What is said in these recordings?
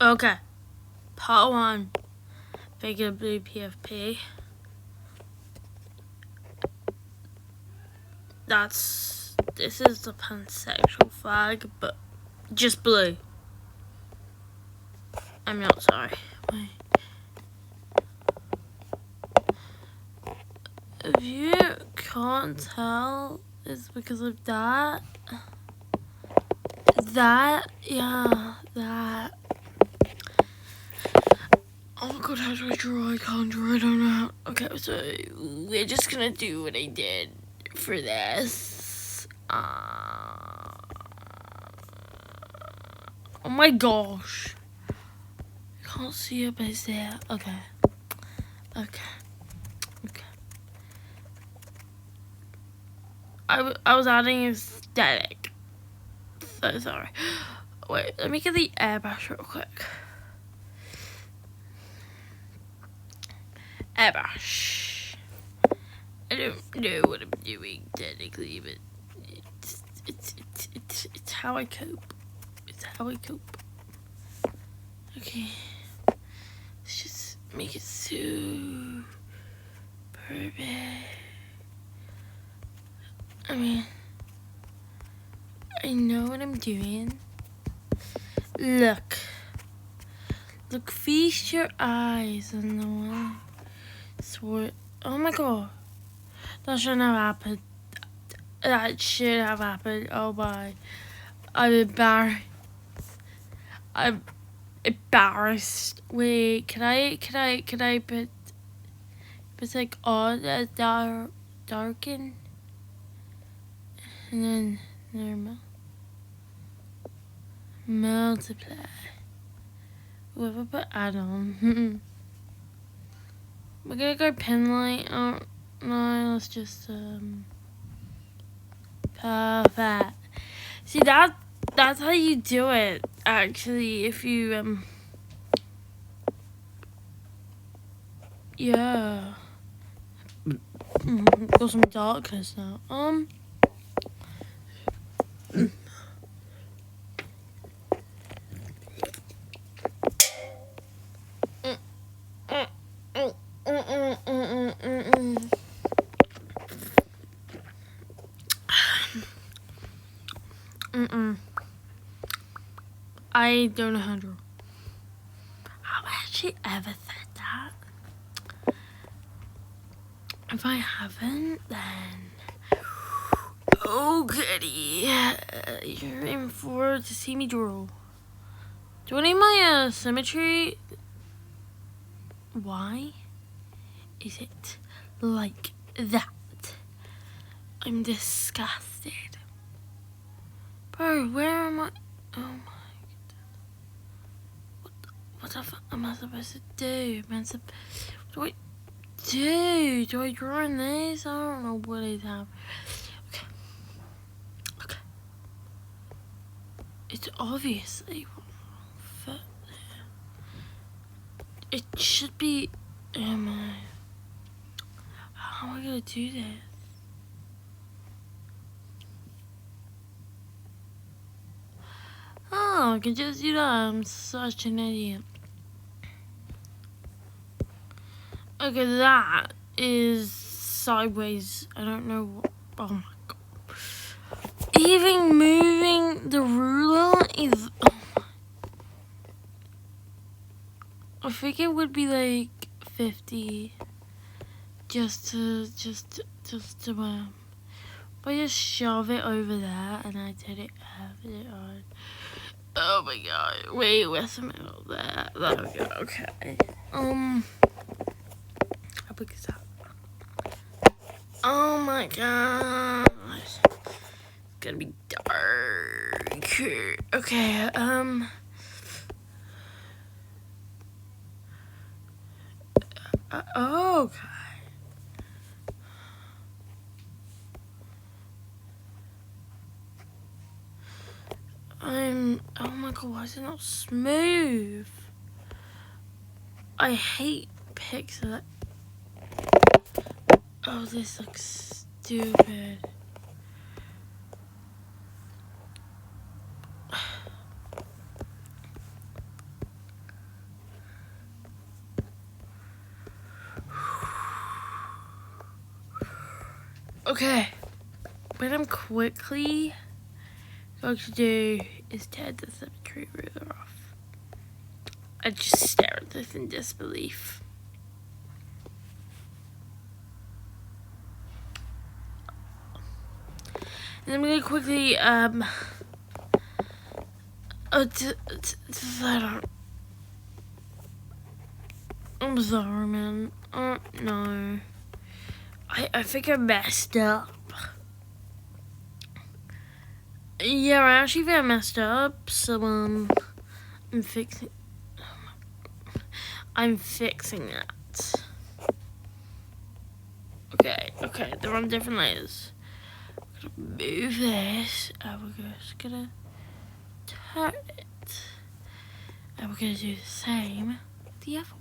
Okay, part 1, Bigger Blue PFP. This is the pansexual flag, but just blue. I'm not sorry. Wait. If you can't tell, it's because of that. Yeah, that. Oh my god, how do I draw? I can't draw, I don't know. Okay, so we're just gonna do what I did for this. Oh my gosh. I can't see it, but it's there. Okay. I was adding aesthetic. So sorry. Wait, let me get the airbrush real quick. Airbrush. I don't know what I'm doing technically, but it's how I cope. It's how I cope. Okay. Let's just make it so perfect. I mean, I know what I'm doing. Look, feast your eyes on the one. Oh my god, that shouldn't have happened. That should have happened. Oh my, I'm embarrassed. Wait, can I put like all the darken, and then normal. Multiply. What if I put add on? We're gonna go pin light. Oh no, let's just perfect. See that's how you do it actually. If you yeah. Got some darkness now. I don't know how to draw. Have I actually ever said that? If I haven't, then oh goody, you're in for to see me draw. Do I need my symmetry? Why is it like that? I'm disgusted. Bro, where am I? Oh my god. What the fuck am I supposed to do? What do I do? Do I draw in this? I don't know what is happening. Okay. It's obviously wrong. It should be. How am I gonna do this? Oh, I can just do that. I'm such an idiot. Okay, that is sideways. I don't know what. Oh my god. Even moving the ruler is. Oh my. I think it would be like 50. Just to but I just shove it over there and I did it on. Oh my god. Wait, where's the middle there? There we go, okay. How big is that? Oh my gosh. It's gonna be dark. Okay, okay. Oh my god, why is it not smooth? I hate pixel. Oh, this looks stupid. Okay. What I'm quickly going to do is tear the symmetry ruler off. I just stare at this in disbelief. And I'm gonna quickly I'm sorry, man. No. I think I messed up. Yeah, I actually think I messed up. So I'm fixing that. Okay, they're on different layers. I'm gonna move this, and we're just gonna turn it. And we're gonna do the same with the other one.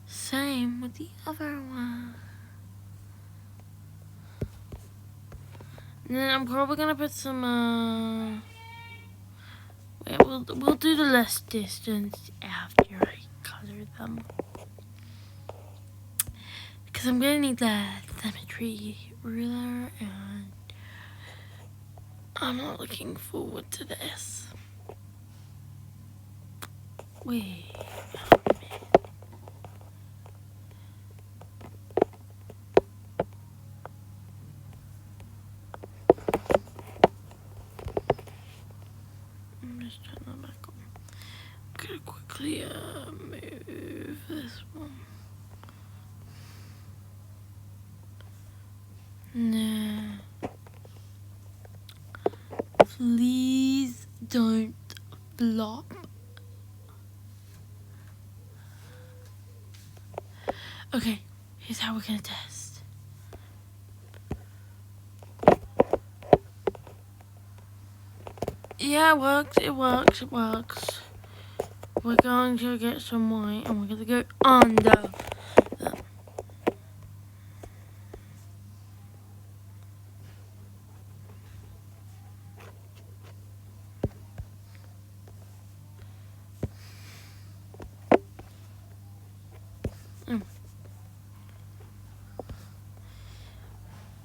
Same with the other one. And then I'm probably gonna put some wait, we'll do the less distance after I color them. Because I'm gonna need the symmetry ruler, and I'm not looking forward to this. Wait. I'm just turning that back on. I'm gonna quickly move this one. No. Please don't flop. Okay, here's how we're gonna test. Yeah, it works. We're going to get some white and we're gonna go under.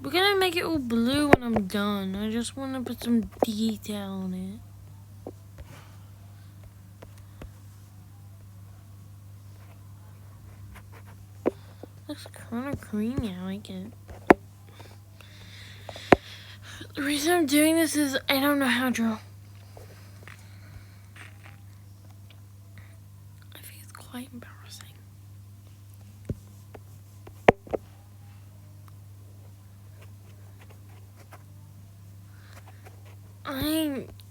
We're gonna make it all blue when I'm done. I just want to put some detail on it. Looks kind of creamy. I like it. The reason I'm doing this is I don't know how to draw. I think it's quite embarrassing.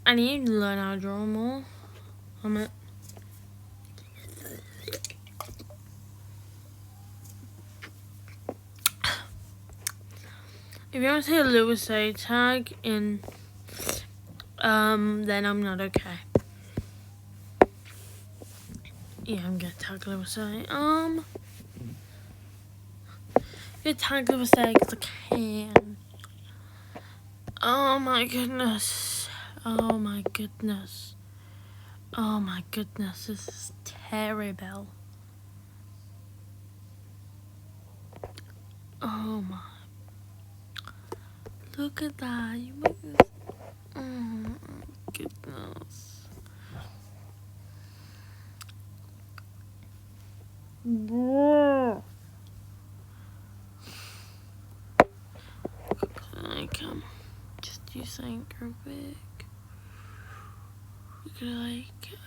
I need to learn how to draw more. If you don't see a Lewis A tag in, then I'm not okay. Yeah, I'm gonna tag Lewis A. Gonna tag Lewis A because I can. Oh my goodness. Oh my goodness. Oh my goodness, this is terrible. Oh my. Look at that. You make this. Oh my goodness. I can just do something real quick. We could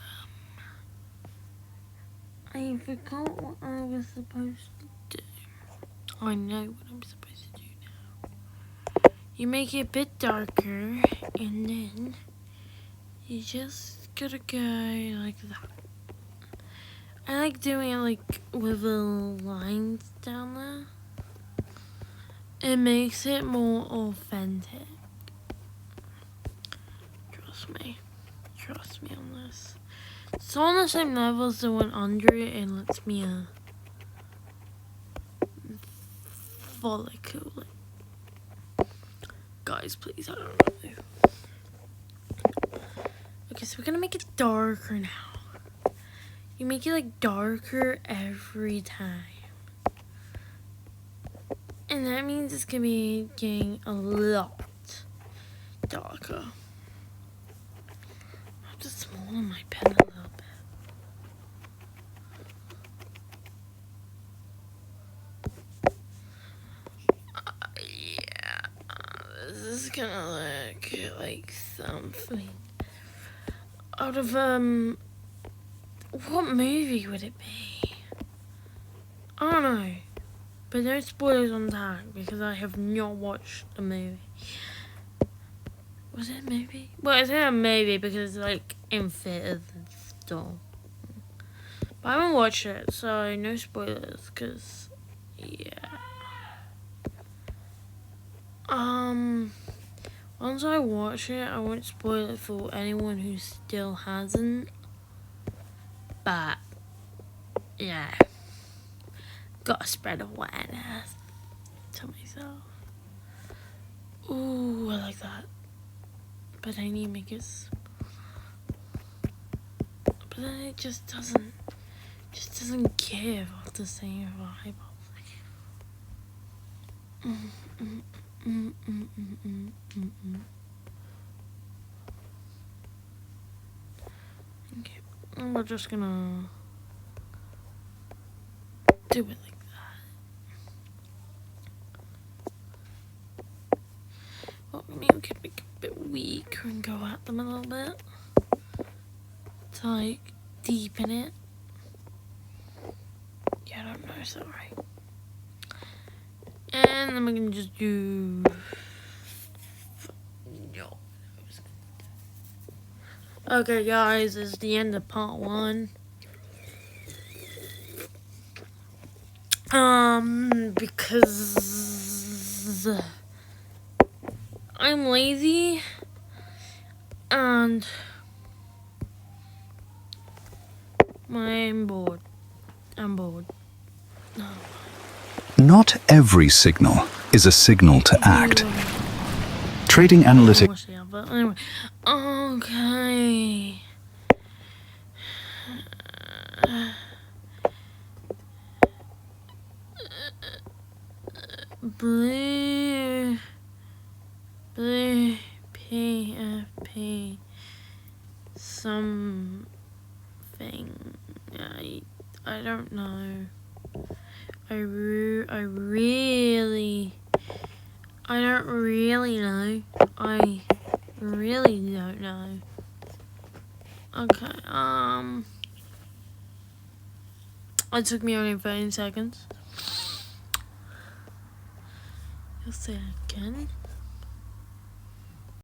I forgot what I was supposed to do. I know what I'm supposed to do now. You make it a bit darker, and then you just gotta go like that. I like doing it like with little lines down there. It makes it more authentic. Trust me on this. It's on the same level as the one under it and lets me follicle it. Guys, please, I don't know. Okay, so we're gonna make it darker now. You make it like darker every time. And that means it's gonna be getting a lot darker. I have to smaller my pen a little bit. Yeah, this is gonna look like something out of what movie would it be? I don't know, but no spoilers on that because I have not watched the movie. Was it a movie? Well, it's not a movie because it's like in theaters and stuff. But I haven't watched it, so no spoilers. Cause yeah. Once I watch it, I won't spoil it for anyone who still hasn't. But yeah, gotta spread awareness to myself. Ooh, I like that. But I need to make it. But then it just doesn't give off the same vibe. Okay, and we're just gonna do it like that. Well, maybe we could make it a bit weaker and go at them a little bit to like deepen it. Yeah, I don't know, sorry. And then we can just do. No. Okay, guys, this is the end of part 1. Because I'm lazy and I'm bored. No. Not every signal is a signal to act. Trading analytics. But anyway, okay. Blue PFP something. I don't know. I don't really know. I really don't know. Okay, it took me only 13 seconds. You'll say it again.